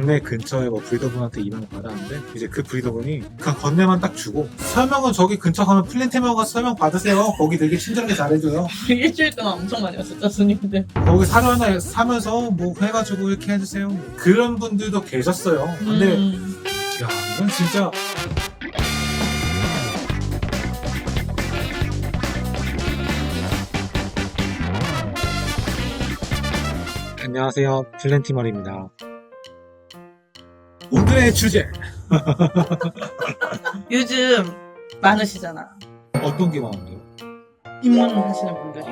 동네 근처에 뭐 브리더분한테 입양을 받았는데 이제 그 브리더분이 그냥 건네만 딱 주고 설명은 저기 근처 가면 플랜테메어 가서 설명 받으세요. 거기 되게 친절하게 잘해줘요. 일주일 동안 엄청 많이 왔었죠, 손님들. 거기 사면서 뭐 해가지고 이렇게 해주세요. 그런 분들도 계셨어요. 근데 야 이건 진짜 안녕하세요, 플랜티멀입니다. 오늘의 주제 요즘 많으시잖아. 어떤 게 많은데요? 입문하시는 분들이.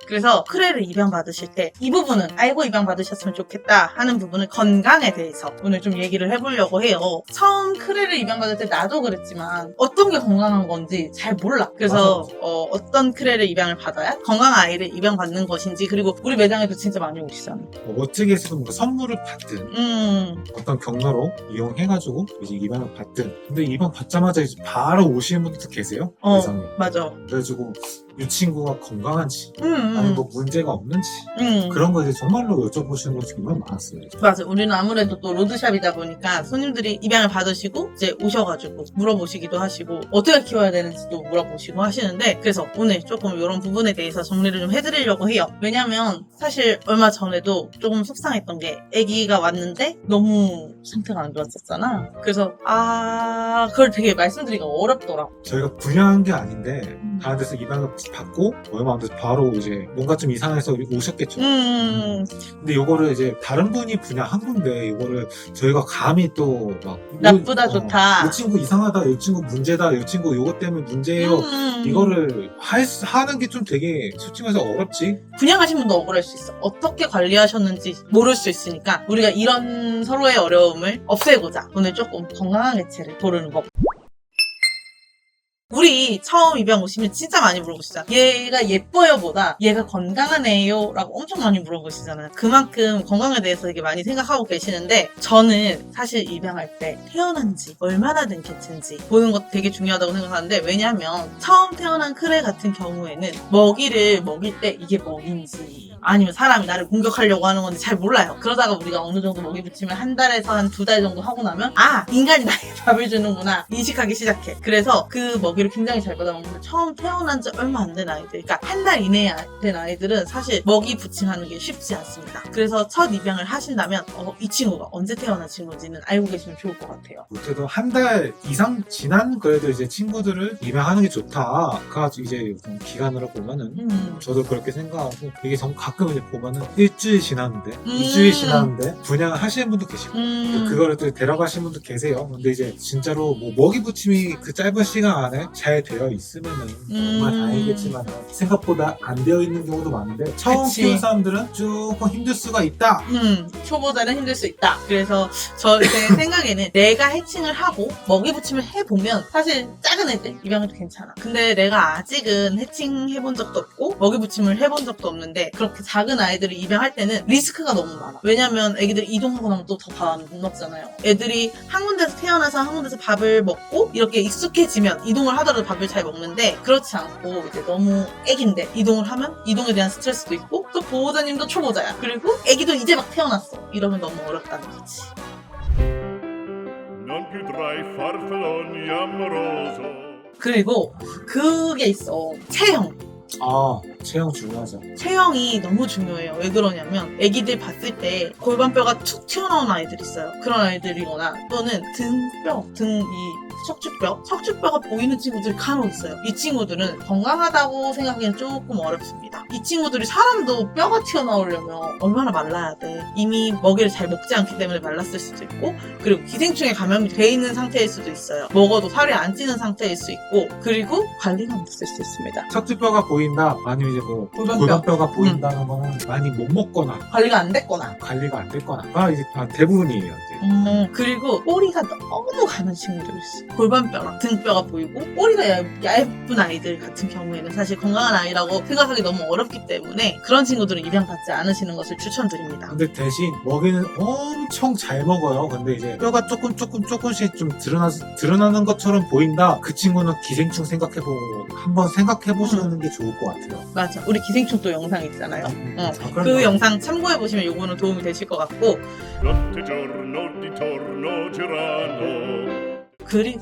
그래서 크레를 입양받으실 때 이 부분은 알고 입양받으셨으면 좋겠다 하는 부분은 건강에 대해서 오늘 좀 얘기를 해보려고 해요. 처음 크레를 입양받을 때 나도 그랬지만 어떤 게 건강한 건지 잘 몰라. 그래서 어떤 크레를 입양을 받아야 건강한 아이를 입양받는 것인지, 그리고 우리 매장에도 진짜 많이 오시잖아. 어떻게 해서 뭔가 선물을 받든 어떤 경로로 이용해가지고 이제 입양을 받든, 근데 입양 받자마자 이제 바로 오시는 분들도 계세요. 매장에. 맞아. 그래가지고 이 친구가 건강한지 아니 뭐 문제가 없는지 그런 거 이제 정말로 여쭤보시는 분들이 정말 많았어요. 맞아. 우리는 아무래도 또 로드샵이다 보니까 손님들이 입양을 받으시고 이제 오셔가지고 물어보시기도 하시고 어떻게 키워야 되는지도 물어보시고 하시는데, 그래서 오늘 조금 이런 부분에 대해서 정리를 좀 해드리려고 해요. 왜냐면 사실 얼마 전에도 조금 속상했던 게 아기가 왔는데 너무 상태가 안 좋았었잖아. 그래서 그걸 되게 말씀드리기가 어렵더라고. 저희가 분양한 게 아닌데 다른 데서 입양을 받고 얼마 안 돼서 바로 이제 뭔가 좀 이상해서 오셨겠죠. 근데 이거를 이제 다른 분이 분양한 건데 이거를 저희가 감히 또 막 나쁘다 좋다. 이 친구 이상하다, 이 친구 문제다, 이 친구 이것 때문에 문제예요. 이거를 하는 게 좀 되게 솔직히 말해서 어렵지. 분양하신 분도 억울할 수 있어. 어떻게 관리하셨는지 모를 수 있으니까 우리가 이런 서로의 어려움을 없애고자 오늘 조금 건강한 개체를 고르는 법. 우리 처음 입양 오시면 진짜 많이 물어보시잖아. 얘가 예뻐요 보다 얘가 건강한 애요 라고 엄청 많이 물어보시잖아요. 그만큼 건강에 대해서 되게 많이 생각하고 계시는데, 저는 사실 입양할 때 태어난 지 얼마나 된 개체인지 보는 것도 되게 중요하다고 생각하는데, 왜냐면 처음 태어난 크레 같은 경우에는 먹이를 먹일 때 이게 먹인지 아니면 사람이 나를 공격하려고 하는 건지 잘 몰라요. 그러다가 우리가 어느 정도 먹이 붙이면 한 달에서 한 2달 정도 하고 나면 인간이 나에게 밥을 주는구나 인식하기 시작해. 그래서 그 먹이를 굉장히 잘 받아먹는데 처음 태어난 지 얼마 안 된 아이들, 그러니까 한 달 이내에 된 아이들은 사실 먹이 부침하는 게 쉽지 않습니다. 그래서 첫 입양을 하신다면 이 친구가 언제 태어난 친구인지는 알고 계시면 좋을 것 같아요. 그래도 한 달 이상 지난 그래도 이제 친구들을 입양하는 게 좋다. 그래가지고 이제 기간으로 보면은 저도 그렇게 생각하고, 이게 가끔 이제 보면은 일주일 지났는데 2주일 지났는데 분양을 하시는 분도 계시고 그거를 또 데려가시는 분도 계세요. 근데 이제 진짜로 뭐 먹이 부침이 그 짧은 시간 안에 잘 되어 있으면은 정말 다행이겠지만 생각보다 안 되어 있는 경우도 많은데 처음 키우는 사람들은 조금 힘들 수가 있다. 초보자는 힘들 수 있다. 그래서 제 생각에는 내가 해칭을 하고 먹이 부침을 해보면 사실 작은 애들 입양해도 괜찮아. 근데 내가 아직은 해칭해본 적도 없고 먹이 부침을 해본 적도 없는데 그렇게 작은 아이들을 입양할 때는 리스크가 너무 많아. 왜냐면 애기들이 이동하고 나면 또 더 밥 못 먹잖아요. 애들이 한 군데서 태어나서 한 군데서 밥을 먹고 이렇게 익숙해지면 이동을 하더라도 밥을 잘 먹는데, 그렇지 않고 이제 너무 애기인데 이동을 하면 이동에 대한 스트레스도 있고 또 보호자님도 초보자야. 그리고 애기도 이제 막 태어났어. 이러면 너무 어렵다는 거지. Non più tra i farfalloni amoroso. 그리고 그게 있어. 체형. 체형 중요하죠. 체형이 너무 중요해요. 왜 그러냐면 애기들 봤을 때 골반뼈가 툭 튀어나온 아이들 있어요. 그런 아이들이거나 또는 등뼈, 척추뼈가 보이는 친구들이 간혹 있어요. 이 친구들은 건강하다고 생각하기엔 조금 어렵습니다. 이 친구들이 사람도 뼈가 튀어나오려면 얼마나 말라야 돼. 이미 먹이를 잘 먹지 않기 때문에 말랐을 수도 있고, 그리고 기생충에 감염이 돼 있는 상태일 수도 있어요. 먹어도 살이 안 찌는 상태일 수 있고, 그리고 관리가 안 됐을 수 있습니다. 척추뼈가 보인다, 아니면 이제 뭐 골반뼈가 보인다는 거는 많이 못 먹거나 관리가 안 됐거나 이제 대부분이에요. 이제. 그리고 꼬리가 너무 가는 친구들이 있어. 골반뼈랑 등뼈가 보이고 꼬리가 얇은 아이들 같은 경우에는 사실 건강한 아이라고 생각하기 너무 어렵기 때문에 그런 친구들은 입양받지 않으시는 것을 추천드립니다. 근데 대신 먹이는 엄청 잘 먹어요. 근데 이제 뼈가 조금씩 좀 드러나는 것처럼 보인다. 그 친구는 기생충 한번 생각해보시는 게 좋을 좋을 것 같아요. 맞아. 우리 기생충 또 영상 있잖아요. 그 그럼요. 영상 참고해보시면 요거는 도움이 되실 것 같고, Notte giorno di torno girano. 그리고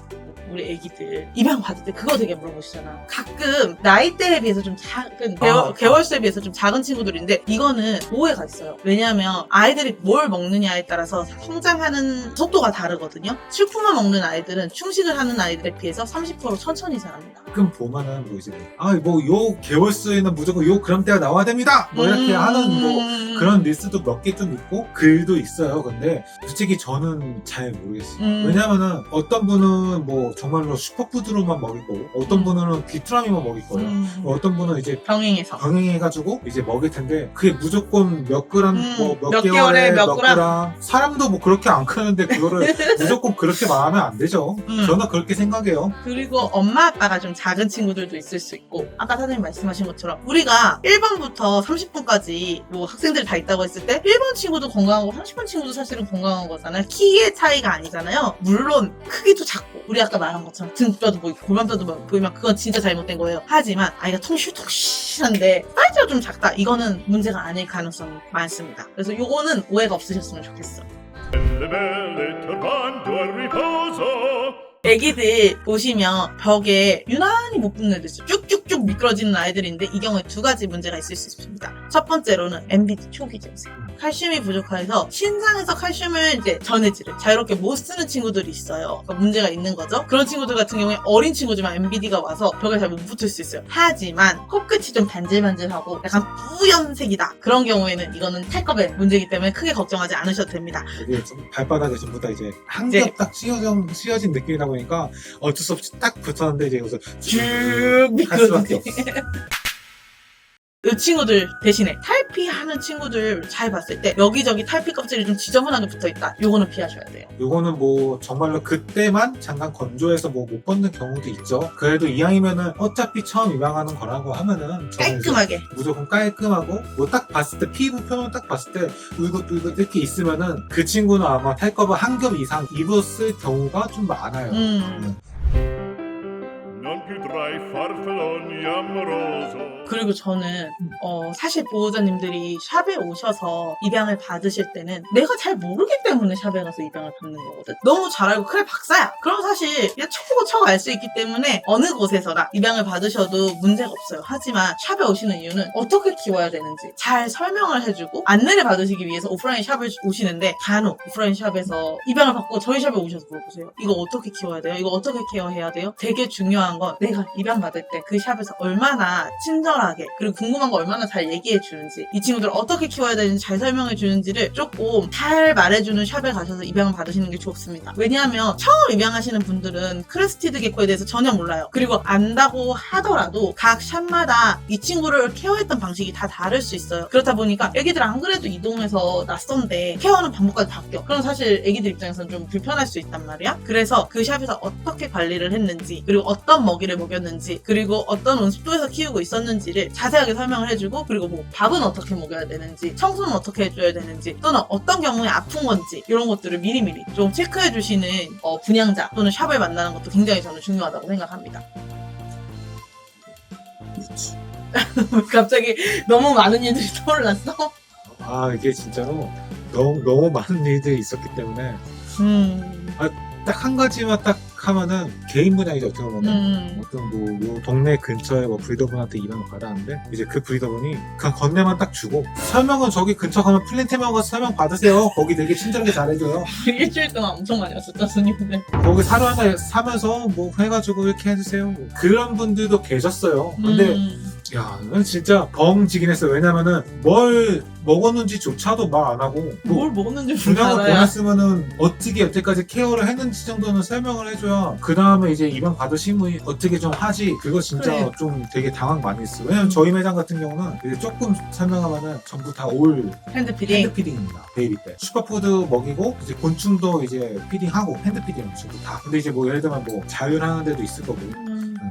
우리 애기들 입양 받을 때 그거 되게 물어보시잖아. 가끔 나이대에 비해서 좀 작은 개월수에 비해서 좀 작은 친구들인데 이거는 오해가 있어요. 왜냐하면 아이들이 뭘 먹느냐에 따라서 성장하는 속도가 다르거든요. 식품을 먹는 아이들은 충식을 하는 아이들에 비해서 30% 천천히 자랍니다. 가끔 보면은 뭐 이제 요 개월수에는 무조건 요 그램대가 나와야 됩니다. 뭐 이렇게 하는 뭐 그런 리스트도 몇 개 좀 있고 글도 있어요. 근데 솔직히 저는 잘 모르겠어요. 왜냐면은 어떤 분은 뭐 정말로 슈퍼푸드로만 먹일 거고 어떤 분은 귀뚜라미만 먹일 거예요. 어떤 분은 이제 병행해서. 병행해가지고 이제 먹일 텐데 그게 무조건 몇 그램 몇 몇 개월에 개월에 몇 몇 그램 사람도 뭐 그렇게 안 크는데 그거를 무조건 그렇게 말하면 안 되죠. 저는 그렇게 생각해요. 그리고 엄마 아빠가 좀 작은 친구들도 있을 수 있고 아까 선생님 말씀하신 것처럼 우리가 1번부터 30번까지 뭐 학생들 다 있다고 했을 때 1번 친구도 건강하고 30번 친구도 사실은 건강한 거잖아요. 키의 차이가 아니잖아요. 물론 크기도 작고 우리 아까 말한 것처럼 등뼈도 보이고 골반뼈도 보이면 그건 진짜 잘못된 거예요. 하지만 아이가 통실통실한데 사이즈가 좀 작다. 이거는 문제가 아닐 가능성이 많습니다. 그래서 요거는 오해가 없으셨으면 좋겠어. Le belle turbando al riposo. 애기들 보시면 벽에 유난히 못 붙는 애들 있어요. 쭉쭉쭉 미끄러지는 아이들인데 이 경우에 두 가지 문제가 있을 수 있습니다. 첫 번째로는 MBD 초기 증세. 칼슘이 부족해서 신장에서 칼슘을 이제 전해질을 자유롭게 못 쓰는 친구들이 있어요. 그러니까 문제가 있는 거죠. 그런 친구들 같은 경우에 어린 친구지만 MBD가 와서 벽에 잘 못 붙을 수 있어요. 하지만 코끝이 좀 반질반질하고 약간 뿌연색이다. 그런 경우에는 이거는 탈겁의 문제이기 때문에 크게 걱정하지 않으셔도 됩니다. 이게 좀 발바닥에 전부 다 이제 한 겹 딱 씌어진 느낌이다 보니까 어쩔 수 없이 딱 붙었는데 이제 여기서 쭉 할 수밖에 미끄러지지. 없어. 이 친구들 대신에 탈피하는 친구들 잘 봤을 때 여기저기 탈피 껍질이 좀 지저분하게 붙어있다. 요거는 피하셔야 돼요. 요거는 뭐 정말로 그때만 잠깐 건조해서 뭐 못 벗는 경우도 있죠. 그래도 이왕이면은 어차피 처음 입양하는 거라고 하면은 저는 이제 깔끔하게. 무조건 깔끔하고 뭐 딱 봤을 때 피부 표면 딱 봤을 때 울긋울긋 이렇게 있으면은 그 친구는 아마 탈겁을 한 겹 이상 입었을 경우가 좀 많아요. Non più tra i farfalloni amoroso. 그리고 저는 사실 보호자님들이 샵에 오셔서 입양을 받으실 때는 내가 잘 모르기 때문에 샵에 가서 입양을 받는 거거든. 너무 잘 알고 그래 박사야. 그럼 사실 그냥 척 알 수 있기 때문에 어느 곳에서나 입양을 받으셔도 문제가 없어요. 하지만 샵에 오시는 이유는 어떻게 키워야 되는지 잘 설명을 해주고 안내를 받으시기 위해서 오프라인 샵을 오시는데 간혹 오프라인 샵에서 입양을 받고 저희 샵에 오셔서 물어보세요. 이거 어떻게 키워야 돼요? 이거 어떻게 케어해야 돼요? 되게 중요한 건 내가 입양 받을 때 그 샵에서 얼마나 친절하게 그리고 궁금한 거 얼마나 잘 얘기해 주는지 이 친구들 어떻게 키워야 되는지 잘 설명해 주는지를 조금 잘 말해주는 샵에 가셔서 입양을 받으시는 게 좋습니다. 왜냐하면 처음 입양하시는 분들은 크레스티드 게코에 대해서 전혀 몰라요. 그리고 안다고 하더라도 각 샵마다 이 친구를 케어했던 방식이 다 다를 수 있어요. 그렇다 보니까 애기들 안 그래도 이동해서 낯선데 케어하는 방법까지 바뀌어. 그럼 사실 애기들 입장에서는 좀 불편할 수 있단 말이야. 그래서 그 샵에서 어떻게 관리를 했는지 그리고 어떤 먹이를 먹였는지 그리고 어떤 온습도에서 키우고 있었는지를 자세하게 설명을 해주고 그리고 뭐 밥은 어떻게 먹여야 되는지 청소는 어떻게 해줘야 되는지 또는 어떤 경우에 아픈 건지 이런 것들을 미리미리 좀 체크해 주시는 분양자 또는 샵을 만나는 것도 굉장히 저는 중요하다고 생각합니다. 갑자기 너무 많은 일들이 떠올랐어? 아 이게 진짜로 너무 많은 일들이 있었기 때문에 딱 한 가지만 딱 하면은 개인 분양이죠. 어떻게 보면 어떤 뭐 동네 근처에 뭐 브리더분한테 입양을 받았는데 이제 그 브리더분이 그냥 건네만 딱 주고 설명은 저기 근처 가면 플랜테면 가서 설명 받으세요. 거기 되게 친절하게 잘해줘요. 일주일 동안 엄청 많이 왔었죠, 손님들. 거기 하나 사면서 뭐 해가지고 이렇게 해주세요. 그런 분들도 계셨어요. 근데 야, 이건 진짜 벙지긴 했어요. 왜냐면은 뭘 먹었는지조차도 말 안 하고 뭘 먹었는지 분양을 알아야. 보냈으면은 어떻게 여태까지 케어를 했는지 정도는 설명을 해줘야 그 다음에 이제 입양 받으신 분이 어떻게 좀 하지. 그거 진짜 그래. 좀 되게 당황 많이 했어요. 왜냐면 저희 매장 같은 경우는 이제 조금 설명하면은 전부 다 올 핸드피딩. 핸드 피딩입니다. 베이비 때 슈퍼푸드 먹이고 이제 곤충도 이제 피딩하고 핸드 피딩 전부 다. 근데 이제 뭐 예를 들면 뭐 자율하는 데도 있을 거고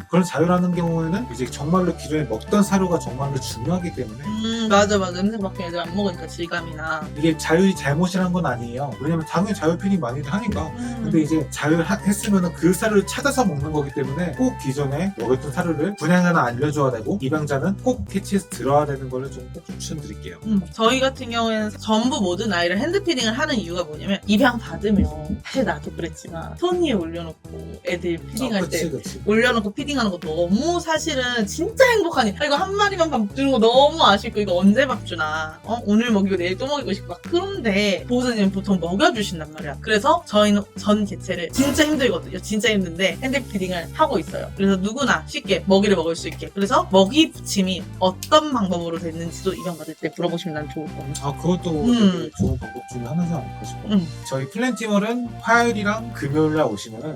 그런 자유라는 경우에는 이제 정말로 기존에 먹던 사료가 정말로 중요하기 때문에 맞아. 냄새 맡긴 애들 안 먹으니까 질감이나. 이게 자유의 잘못이란 건 아니에요. 왜냐면 당연히 자유 피딩 많이들 하니까. 근데 이제 자유했으면 그 사료를 찾아서 먹는 거기 때문에 꼭 기존에 먹였던 사료를 분양자는 알려줘야 되고 입양자는 꼭 캐치해서 들어야 되는 거를 좀 꼭 추천드릴게요. 저희 같은 경우에는 전부 모든 아이를 핸드피딩을 하는 이유가 뭐냐면 입양 받으면 사실 나도 그랬지만 손 위에 올려놓고 애들 피딩할 때 그치. 올려놓고 피딩하는 거 너무 사실은 진짜 행복하니까 이거 한 마리만 밥 주는 거 너무 아쉽고 이거 언제 밥 주나 오늘 먹이고 내일 또 먹이고 싶고 막 그런데 보호자님은 보통 먹여주신단 말이야. 그래서 저희는 전 개체를 진짜 힘들거든요. 진짜 힘든데 핸드피딩을 하고 있어요. 그래서 누구나 쉽게 먹이를 먹을 수 있게. 그래서 먹이 부침이 어떤 방법으로 됐는지도 입양받을 때 물어보시면 난 좋을 것 같아요. 그것도 되게 좋은 방법 중에 하나지 않을까 싶어요. 저희 플랜티멀은 화요일이랑 금요일날 오시면은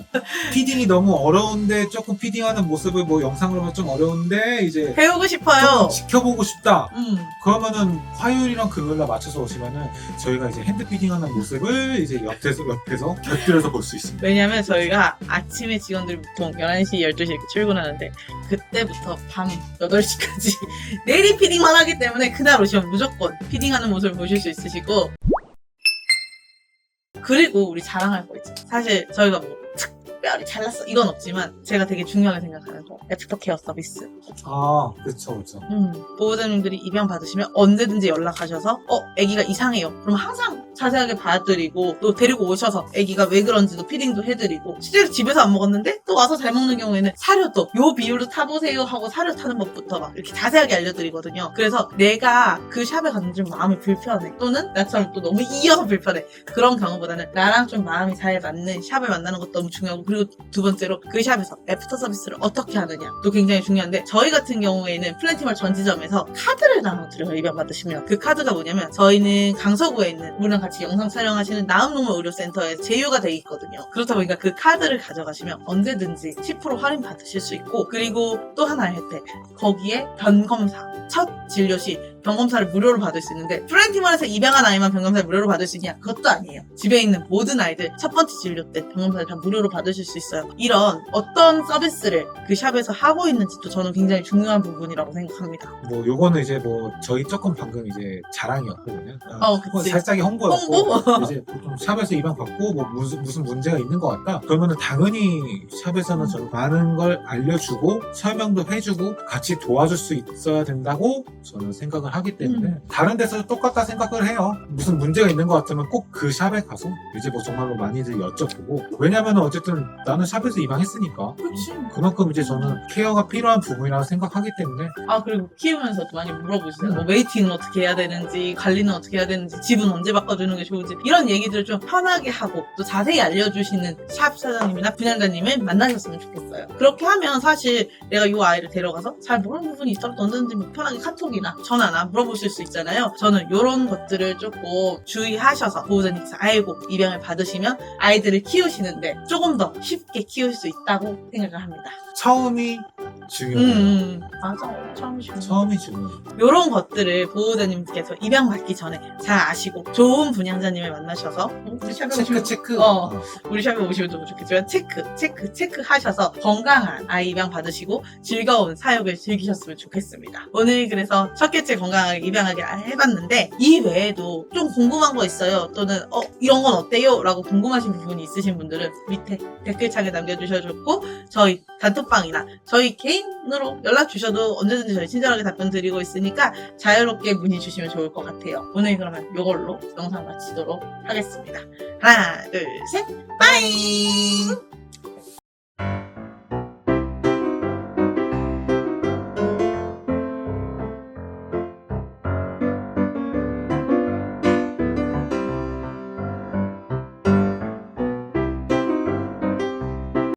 피딩이 너무 어려운데 조금 피딩하는 모습을 뭐 영상으로 보면 좀 어려운데 이제 배우고 싶어요. 조금 지켜보고 싶다. 음. 그러면은 화요일이랑 금요일날 맞춰서 오시면은 저희가 이제 핸드피딩하는 모습을 이제 옆에서 곁들여서 볼 수 있습니다. 왜냐면 저희가 아침에 직원들이 보통 11시, 12시 이렇게 출근하는데 그때부터 밤 8시까지 내리 피딩만 하기 때문에 그날 오시면 무조건 피딩하는 모습을 보실 수 있으시고 그리고 우리 자랑할 거 있죠. 사실 저희가 뭐 특별히 잘났어 이건 없지만 제가 되게 중요하게 생각하는 거 애프터케어 서비스. 그쵸. 보호자님들이 입양 받으시면 언제든지 연락하셔서 아기가 이상해요. 그럼 항상 자세하게 봐드리고 또 데리고 오셔서 아기가 왜 그런지도 피딩도 해드리고 실제로 집에서 안 먹었는데 또 와서 잘 먹는 경우에는 사료도 요 비율로 타보세요 하고 사료 타는 법부터 막 이렇게 자세하게 알려드리거든요. 그래서 내가 그 샵에 갔는데 좀 마음이 불편해 또는 나처럼 또 너무 이어서 불편해 그런 경우보다는 나랑 좀 마음이 잘 맞는 샵을 만나는 것도 너무 중요하고 그리고 두 번째로 그 샵에서 애프터 서비스를 어떻게 하느냐 또 굉장히 중요한데 저희 같은 경우에는 플랜티멀 전지점에서 카드를 나눠드려요. 입양 받으시면 그 카드가 뭐냐면 저희는 강서구에 있는 우리랑 같이 영상 촬영하시는 나음동물 의료센터에 제휴가 돼 있거든요. 그렇다 보니까 그 카드를 가져가시면 언제든지 10% 할인 받으실 수 있고 그리고 또 하나의 혜택 거기에 변검사 첫 진료 시 병검사를 무료로 받을 수 있는데 플랜티멀에서 입양한 아이만 병검사를 무료로 받을 수 있냐? 그것도 아니에요. 집에 있는 모든 아이들 첫 번째 진료 때 병검사를 다 무료로 받으실 수 있어요. 이런 어떤 서비스를 그 샵에서 하고 있는지도 저는 굉장히 중요한 부분이라고 생각합니다. 뭐 요거는 이제 뭐 저희 조금 방금 이제 자랑이었거든요. 그치. 살짝의 홍보였고 홍보? 이제 보통 샵에서 입양 받고 뭐 무슨 문제가 있는 것 같다. 그러면은 당연히 샵에서는 저는 많은 걸 알려주고 설명도 해주고 같이 도와줄 수 있어야 된다고 저는 생각을 하기 때문에 다른 데서 똑같다 생각을 해요. 무슨 문제가 있는 것 같으면 꼭 그 샵에 가서 이제 뭐 정말로 많이들 여쭤보고 왜냐면 어쨌든 나는 샵에서 입양했으니까 그치. 그만큼 이제 저는 케어가 필요한 부분이라고 생각하기 때문에 그리고 키우면서도 많이 물어보시잖아요. 뭐 웨이팅은 어떻게 해야 되는지, 관리는 어떻게 해야 되는지, 집은 언제 바꿔주는 게 좋은지 이런 얘기들을 좀 편하게 하고 또 자세히 알려주시는 샵 사장님이나 분양자님을 만나셨으면 좋겠어요. 그렇게 하면 사실 내가 이 아이를 데려가서 잘 모르는 부분이 있더라도 언제든지 편하게 카톡이나 전화나 물어보실 수 있잖아요. 저는 이런 것들을 조금 주의하셔서 보호자님께서 알고 입양을 받으시면 아이들을 키우시는데 조금 더 쉽게 키울 수 있다고 생각을 합니다. 처음이 중요해요. 맞아. 처음이죠. 처음이 중요해요. 이런 것들을 보호자님께서 입양받기 전에 잘 아시고 좋은 분양자님을 만나셔서 우리 샵에 오시면 체크. 우리 샵에 오시면 너무 좋겠지만 체크 하셔서 건강한 아이 입양 받으시고 즐거운 사육을 즐기셨으면 좋겠습니다. 오늘 그래서 첫 개체 건강하게 입양하게 해봤는데 이 외에도 좀 궁금한 거 있어요. 또는 이런 건 어때요? 라고 궁금하신 부분이 있으신 분들은 밑에 댓글창에 남겨주셔도 저희 단톡방이나 저희 개인으로 연락 주셔도 언제든지 저희 친절하게 답변 드리고 있으니까 자유롭게 문의 주시면 좋을 것 같아요. 오늘 그러면 이걸로 영상 마치도록 하겠습니다. 하나, 둘, 셋, 빠이!